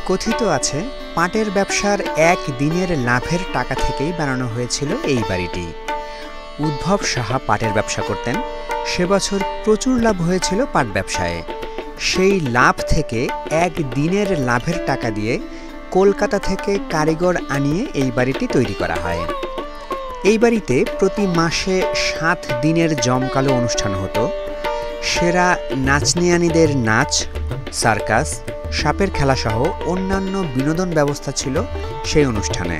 কথিত আছে পাটের ব্যবসার এক দিনের লাভের টাকা থেকেই বানানো হয়েছিল এই বাড়িটি। উদ্ভব সাহা পাটের ব্যবসা করতেন। সে বছর প্রচুর লাভ হয়েছিল পাট ব্যবসায়। সেই লাভ থেকে এক দিনের লাভের টাকা দিয়ে কলকাতা থেকে কারিগর আনিয়ে এই বাড়িটি তৈরি করা হয়। এই বাড়িতে প্রতি মাসে 7 দিনের জমকালো অনুষ্ঠান হতো। সেরা নাচনিয়ানিদের নাচ, সার্কাস, সাপের খেলাসহ অন্যান্য বিনোদন ব্যবস্থা ছিল সেই অনুষ্ঠানে।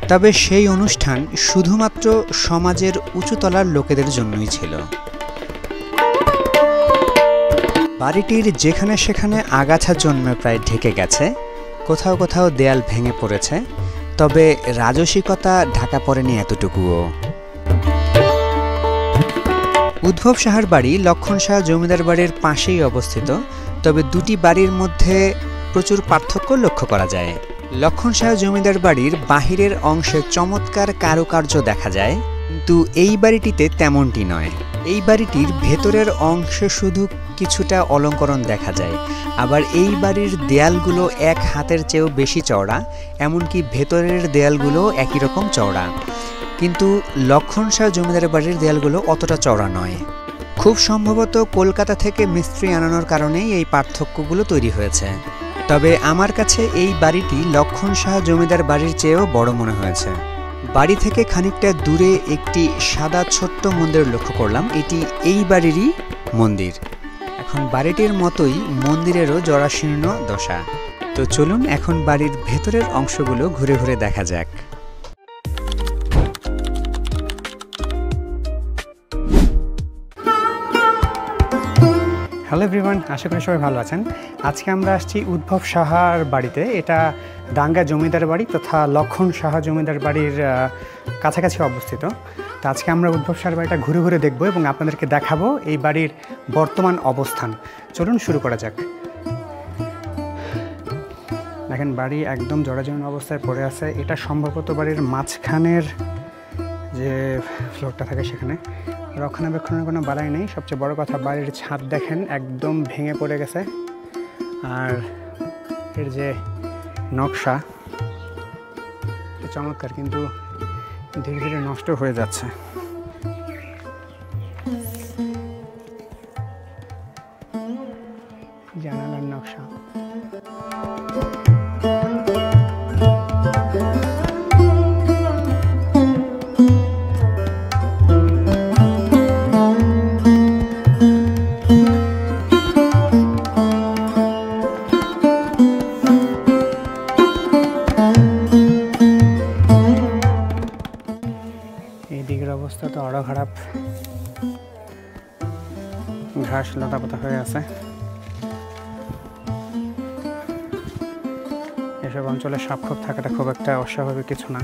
তবে সেই অনুষ্ঠান শুধুমাত্র সমাজের উঁচুতলার লোকেদের জন্যই ছিল। বাড়িটির যেখানে সেখানে আগাছা জন্মে প্রায় ঢেকে গেছে, কোথাও কোথাও দেয়াল ভেঙে পড়েছে, তবে রাজসিকতা ঢাকা পড়েনি এতটুকুও। উদ্ভব সাহার বাড়ি লক্ষণ সাহা জমিদার বাড়ির পাশেই অবস্থিত, তবে দুটি বাড়ির মধ্যে প্রচুর পার্থক্য লক্ষ্য করা যায়। লক্ষণ সাহা জমিদার বাড়ির বাহিরের অংশে চমৎকার কারুকার্য দেখা যায়, কিন্তু এই বাড়িটিতে তেমনটি নয়। এই বাড়িটির ভেতরের অংশে শুধু কিছুটা অলঙ্করণ দেখা যায়। আবার এই বাড়ির দেয়ালগুলো এক হাতের চেয়েও বেশি চওড়া, এমনকি ভেতরের দেয়ালগুলো একই রকম চওড়া। কিন্তু লক্ষণ সাহা জমিদার বাড়ির দেয়ালগুলো অতটা চওড়া নয়। খুব সম্ভবত কলকাতা থেকে মিস্ত্রি আনানোর কারণেই এই পার্থক্যগুলো তৈরি হয়েছে। তবে আমার কাছে এই বাড়িটি লক্ষণ সাহা জমিদার বাড়ির চেয়েও বড় মনে হয়েছে। বাড়ি থেকে খানিকটা দূরে একটি সাদা ছোট্ট মন্দির লক্ষ্য করলাম। এটি এই বাড়িরই মন্দির। এখন বাড়িটির মতোই মন্দিরেরও জরাশীর্ণ দশা। তো চলুন এখন বাড়ির ভেতরের অংশগুলো ঘুরে ঘুরে দেখা যাক। হ্যালো এভরিওয়ান, আশা করি সবাই ভালো আছেন। আজকে আমরা আসছি উদ্ভব সাহার বাড়িতে। এটা দাঙ্গা জমিদার বাড়ি তথা লক্ষণ সাহা জমিদার বাড়ির কাছাকাছি অবস্থিত। তো আজকে আমরা উদ্ভব সাহার বাড়িটা ঘুরে ঘুরে দেখব এবং আপনাদেরকে দেখাবো এই বাড়ির বর্তমান অবস্থান। চলুন শুরু করা যাক। দেখেন, বাড়ি একদম জরাজীর্ণ অবস্থায় পড়ে আছে। এটা সম্ভবত বাড়ির মাঝখানের যে ফ্লোরটা থাকে সেখানে রক্ষণাবেক্ষণের কোনো বালাই নেই। সবচেয়ে বড় কথা, বাড়ির ছাদ দেখেন একদম ভেঙে পড়ে গেছে। আর এর যে নকশা চমৎকার, কিন্তু ধীরে ধীরে নষ্ট হয়ে যাচ্ছে। জানালার নকশা অবস্থা তো আরো খারাপ। ঘাস লতাপাতা হয়ে আছে। এসব অঞ্চলে সাপখোপ থাকাটা খুব একটা অস্বাভাবিক কিছু না।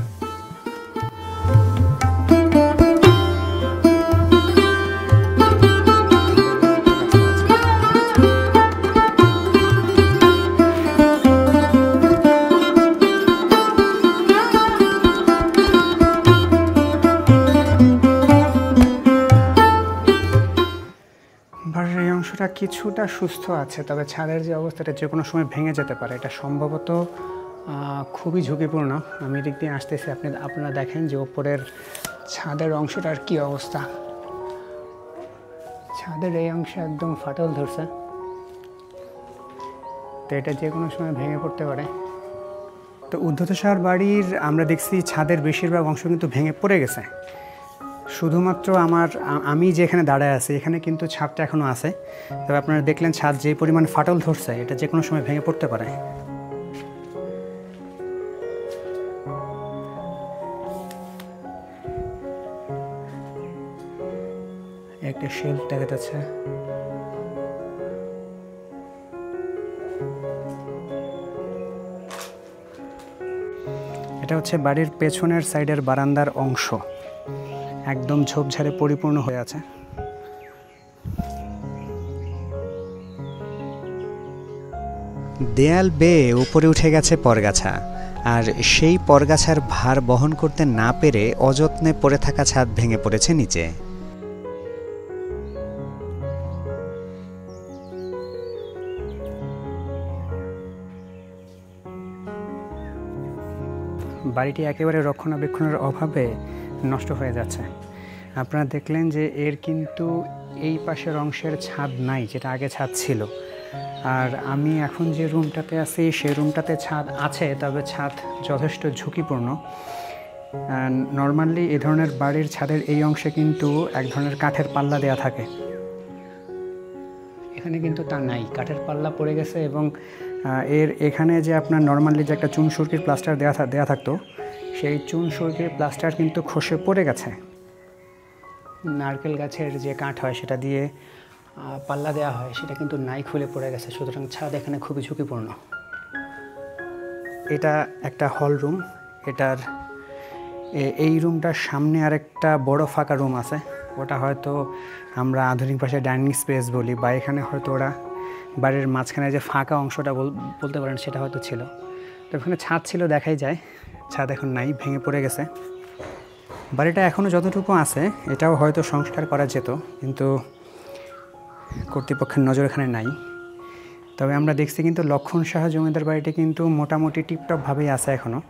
কিছুটা সুস্থ আছে, তবে ছাদের যে অবস্থাটা যে কোনো সময় ভেঙে যেতে পারে। এটা সম্ভবত খুবই ঝুঁকিপূর্ণ। আমি এদিক দিয়ে আসতেছি, আপনারা দেখেন যে ওপরের ছাদের অংশটার কি অবস্থা। ছাদের এই অংশে একদম ফাটল ধরছে, তো এটা যে কোনো সময় ভেঙে পড়তে পারে। তো উদ্ভব সাহার বাড়ির আমরা দেখছি ছাদের বেশিরভাগ অংশ কিন্তু ভেঙে পড়ে গেছে। শুধুমাত্র আমি যেখানে দাঁড়ায় আছি এখানে কিন্তু ছাদটা এখনও আছে। তবে আপনারা দেখলেন ছাদ যে পরিমাণ ফাটল ধরছে, এটা যে কোনো সময় ভেঙে পড়তে পারে। একটা শেলফ দেখা যাচ্ছে। এটা হচ্ছে বাড়ির পেছনের সাইডের বারান্দার অংশ, একদম ঝোপঝাড়ে পরিপূর্ণ হয়ে আছে। দেয়াল বেয়ে উপরে উঠে গেছে পরগাছা, আর সেই পরগাছার ভার বহন করতে না পেরে অযত্নে পড়ে থাকা ছাদ ভেঙে পড়েছে নিচে। বাড়িটি একেবারে রক্ষণাবেক্ষণের অভাবে নষ্ট হয়ে যাচ্ছে। আপনারা দেখলেন যে এর কিন্তু এই পাশের অংশের ছাদ নাই, যেটা আগে ছাদ ছিল। আর আমি এখন যে রুমটাতে আছি সেই রুমটাতে ছাদ আছে, তবে ছাদ যথেষ্ট ঝুঁকিপূর্ণ। নর্মালি এ ধরনের বাড়ির ছাদের এই অংশে কিন্তু এক ধরনের কাঠের পাল্লা দেয়া থাকে, এখানে কিন্তু তা নাই, কাঠের পাল্লা পড়ে গেছে। এবং এখানে যে আপনার নর্মালি যে একটা চুন সুরকির প্লাস্টার দেয়া থাকতো, সেই চুন সুরকির প্লাস্টার কিন্তু খসে পড়ে গেছে। নারকেল গাছের যে কাঠ হয় সেটা দিয়ে পাল্লা দেওয়া হয়, সেটা কিন্তু নাই, খুলে পড়ে গেছে। সুতরাং ছাদ এখানে খুবই ঝুঁকিপূর্ণ। এটা একটা হল রুম, এটার এই রুমটার সামনে আরেকটা বড় ফাঁকা রুম আছে, ওটা হয়তো আমরা আধুনিক ভাষায় ডাইনিং স্পেস বলি, বা এখানে হয়তো ওরা বাড়ির মাঝখানে যে ফাঁকা অংশটা বলতে পারেন সেটা হয়তো ছিল। তো এখানে ছাদ ছিল, দেখাই যায়, ছাদ এখন নাই, ভেঙে পড়ে গেছে। বাড়িটা এখনও যতটুকু আছে এটাও হয়তো সংস্কার করা যেত, কিন্তু কর্তৃপক্ষের নজর এখানে নাই। তবে আমরা দেখছি কিন্তু লক্ষণ সাহা জমিদার বাড়িটি কিন্তু মোটামুটি টিপটপভাবেই আছে এখনও।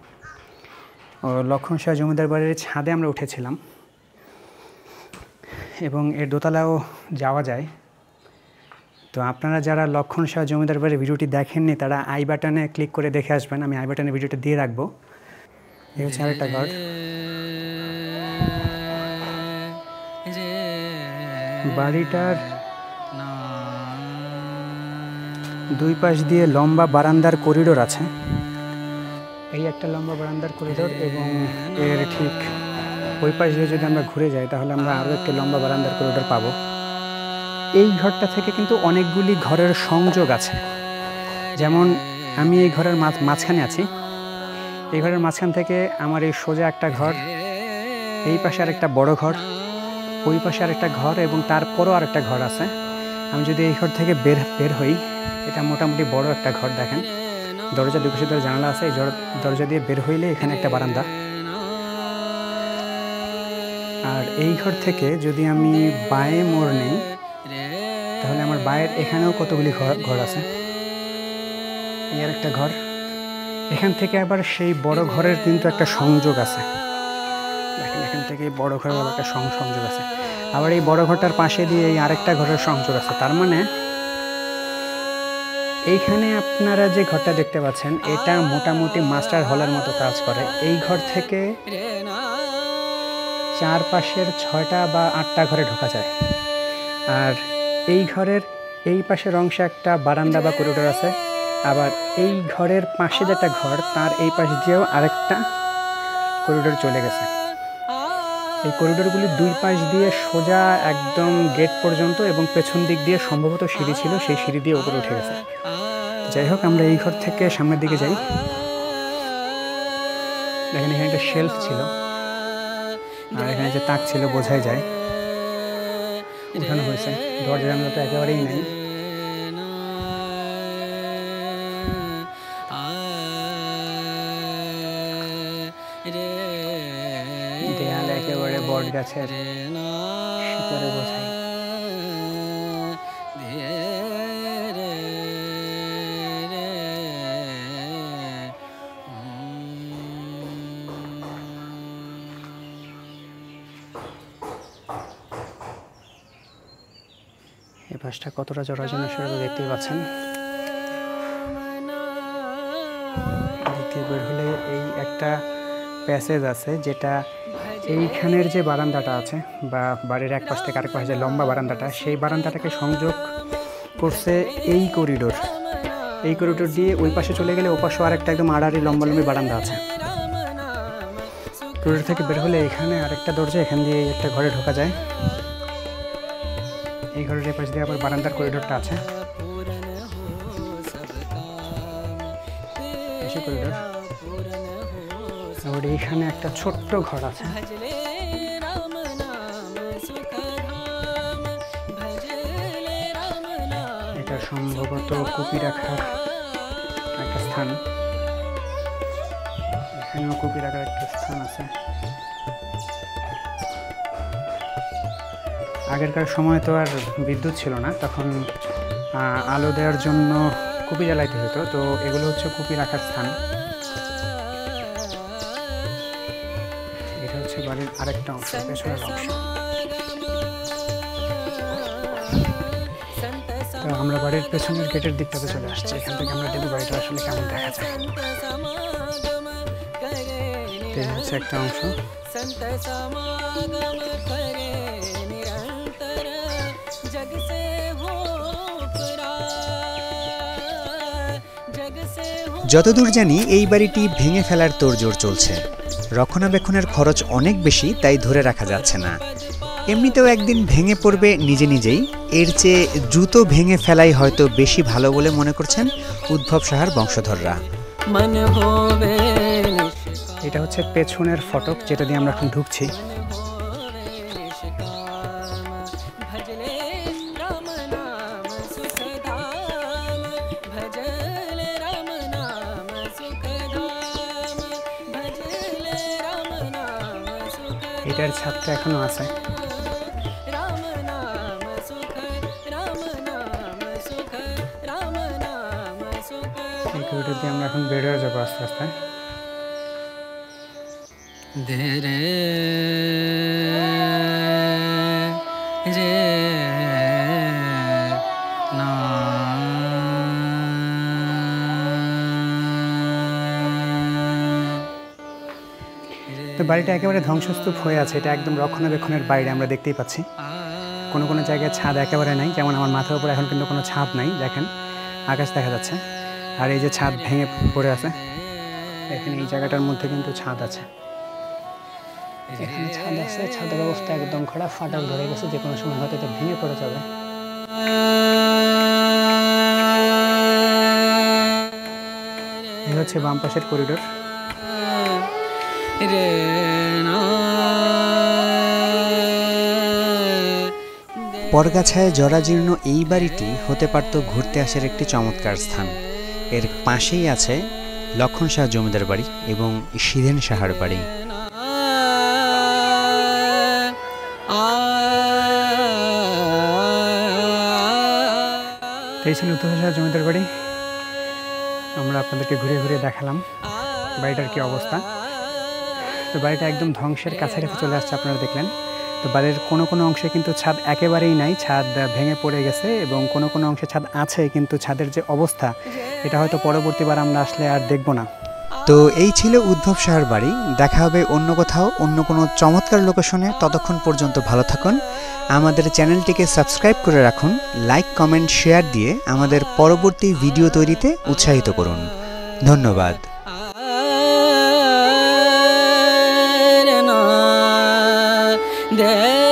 লক্ষণ সাহা জমিদার বাড়ির ছাদে আমরা উঠেছিলাম এবং এর দোতলাও যাওয়া যায়। তো আপনারা যারা লক্ষণ সাহা জমিদার বাড়ির ভিডিওটি দেখেননি তারা আই বাটনে ক্লিক করে দেখে আসবেন, আমি আই বাটনে ভিডিওটা দিয়ে রাখবো। এই হচ্ছে আরেকটা ঘর। বাড়িটার দুই পাশ দিয়ে লম্বা বারান্দার করিডোর আছে, এই একটা লম্বা বারান্দার করিডোর, এবং এর ঠিক ওই পাশ দিয়ে যদি আমরা ঘুরে যাই তাহলে আমরা আরও একটি লম্বা বারান্দার করিডোর পাবো। এই ঘরটা থেকে কিন্তু অনেকগুলি ঘরের সংযোগ আছে, যেমন আমি এই ঘরের মাঝখানে আছি, এই ঘরের মাঝখান থেকে আমার এই সোজা একটা ঘর, এই পাশে আরেকটা বড় ঘর, ওই পাশে আরেকটা ঘর, এবং তারপরও আরেকটা ঘর আছে। আমি যদি এই ঘর থেকে বের হই, এটা মোটামুটি বড় একটা ঘর, দেখেন দরজা দুই পাশে জানালা আছে, এই দরজা দিয়ে বের হইলে এখানে একটা বারান্দা। আর এই ঘর থেকে যদি আমি বাঁয়ে মোড় নেই তাহলে আমার বাঁয়ের এখানেও কতগুলি ঘর আছে, এই আর একটা ঘর। এখান থেকে আবার সেই বড় ঘরের কিন্তু একটা সংযোগ আছে, দেখেন এখান থেকে বড় ঘরের একটা সংযোগ আছে। আবার এই বড় ঘরটার পাশে দিয়ে এই আরেকটা ঘরের সংযোগ আছে। তার মানে এইখানে আপনারা যে ঘরটা দেখতে পাচ্ছেন এটা মোটামুটি মাস্টার হলের মতো কাজ করে। এই ঘর থেকে চারপাশের 6টা বা 8টা ঘরে ঢোকা যায়। আর এই ঘরের এই পাশের অংশে একটা বারান্দা বা করিডোর আছে, আবার এই ঘরের পাশে যেটা ঘর তার এই পাশ দিয়েও আরেকটা করিডোর চলে গেছে। এই করিডোরগুলি দুই পাশ দিয়ে সোজা একদম গেট পর্যন্ত, এবং পেছন দিক দিয়ে সম্ভবত সিঁড়ি ছিল, সেই সিঁড়ি দিয়ে উপরে উঠে গেছে। যাই হোক, আমরা এই ঘর থেকে সামনের দিকে যাই। দেখেন এখানে একটা শেলফ ছিল, আর এখানে যে তাক ছিল বোঝাই যায় উঠানো হয়েছে। দরজা জানলা তো একেবারেই নাই। দেয়াল একেবারে বট গাছের শিকড়ে বোঝাই। এই পাশটা কতটা জরাজীর্ণ সেটা দেখতেই পাচ্ছেন। বের হলে এই একটা প্যাসেজ আছে, যেটা এইখানের যে বারান্দাটা আছে বা বাড়ির এক পাশ থেকে আরেক পাশে যে লম্বা বারান্দাটা, সেই বারান্দাটাকে সংযোগ করছে এই করিডোর। এই করিডোর দিয়ে ওই পাশে চলে গেলে ও পাশে আরেকটা একদম আড়াআড়ি লম্বালম্বি বারান্দা আছে। করিডোর থেকে বের হলে এখানে আরেকটা দরজা, এখান দিয়ে একটা ঘরে ঢোকা যায়। এই ঘরের এই পাশ দিয়ে আবার বারান্দার করিডোরটা আছে, করিডোর। আবার এইখানে একটা ছোট্ট ঘর আছে, এটা সম্ভবত কপি রাখার একটা স্থান। এখানেও কপি রাখার একটা স্থান আছে। আগেরকার সময় তো আর বিদ্যুৎ ছিল না, তখন আলো দেওয়ার জন্য কুপি জ্বালাইতে হতো। তো এগুলো হচ্ছে কুপি রাখার স্থান। বাড়ির আরেকটা অংশ, পেছনের অংশ। তো আমরা বাড়ির পেছনের গেটের দিকটাতে চলে আসছি। এখান থেকে আমরা দেখি বাড়িটা আসলে কেমন দেখা যায়। এই হচ্ছে একটা অংশ। যতদূর জানি এই বাড়িটি ভেঙে ফেলার তোড়জোড় চলছে। রক্ষণাবেক্ষণের খরচ অনেক বেশি, তাই ধরে রাখা যাচ্ছে না। এমনিতেও একদিন ভেঙে পড়বে নিজে নিজেই, এর চেয়ে দ্রুত ভেঙে ফেলাই হয়তো বেশি ভালো বলে মনে করছেন উদ্ভব সাহার বংশধররা। এটা হচ্ছে পেছনের ফটক, যেটা দিয়ে আমরা এখন ঢুকছি। এটার ছাদটা এখনো আছে। এই করিডোর দিয়ে আমরা এখন বের হয়ে যাবো আস্তে আস্তে। তো বাড়িটা একেবারে ধ্বংসস্তূপ হয়ে আছে, এটা একদম রক্ষণাবেক্ষণের বাইরে, আমরা দেখতেই পাচ্ছি। কোনো কোনো জায়গায় ছাদ একেবারে নাই, যেমন আমার মাথার উপর এখন কিন্তু কোনো ছাদ নাই, দেখেন আকাশ দেখা যাচ্ছে। আর এই যে ছাদ ভেঙে পড়ে আছে, এখানে এই জায়গাটার মধ্যে কিন্তু ছাদ আছে, এখানে ছাদ আছে। ছাদের অবস্থা একদম খারাপ, ফাটল ধরে গেছে, যে কোনো সময় হয়তো এটা ভেঙে পড়ে যাবে। এই হচ্ছে বাম পাশের করিডোর। পরগাছায় জরাজীর্ণ এই বাড়িটি হতে পারত ঘুরতে আসার একটি চমৎকার স্থান। এর পাশেই আছে লক্ষণ শাহ জমিদার বাড়ি এবং সিধেন সাহার বাড়ি। এই ছিল উদ্ভব শাহ জমিদার বাড়ি। আমরা আপনাদেরকে ঘুরে ঘুরে দেখালাম বাড়িটার কি অবস্থা। তো বাড়িটা একদম ধ্বংসের কাছাকাছি চলে আসছে, আপনারা দেখলেন। তো বাড়ির কোনো কোনো অংশে কিন্তু ছাদ একেবারেই নাই, ছাদ ভেঙে পড়ে গেছে, এবং কোনো কোনো অংশে ছাদ আছে, কিন্তু ছাদের যে অবস্থা এটা হয়তো পরবর্তীবার আমরা আসলে আর দেখব না। তো এই ছিল উদ্ভব সাহার বাড়ি। দেখা হবে অন্য কোথাও, অন্য কোনো চমৎকার লোকেশনে। ততক্ষণ পর্যন্ত ভালো থাকুন। আমাদের চ্যানেলটিকে সাবস্ক্রাইব করে রাখুন, লাইক কমেন্ট শেয়ার দিয়ে আমাদের পরবর্তী ভিডিও তৈরিতে উৎসাহিত করুন। ধন্যবাদ। रे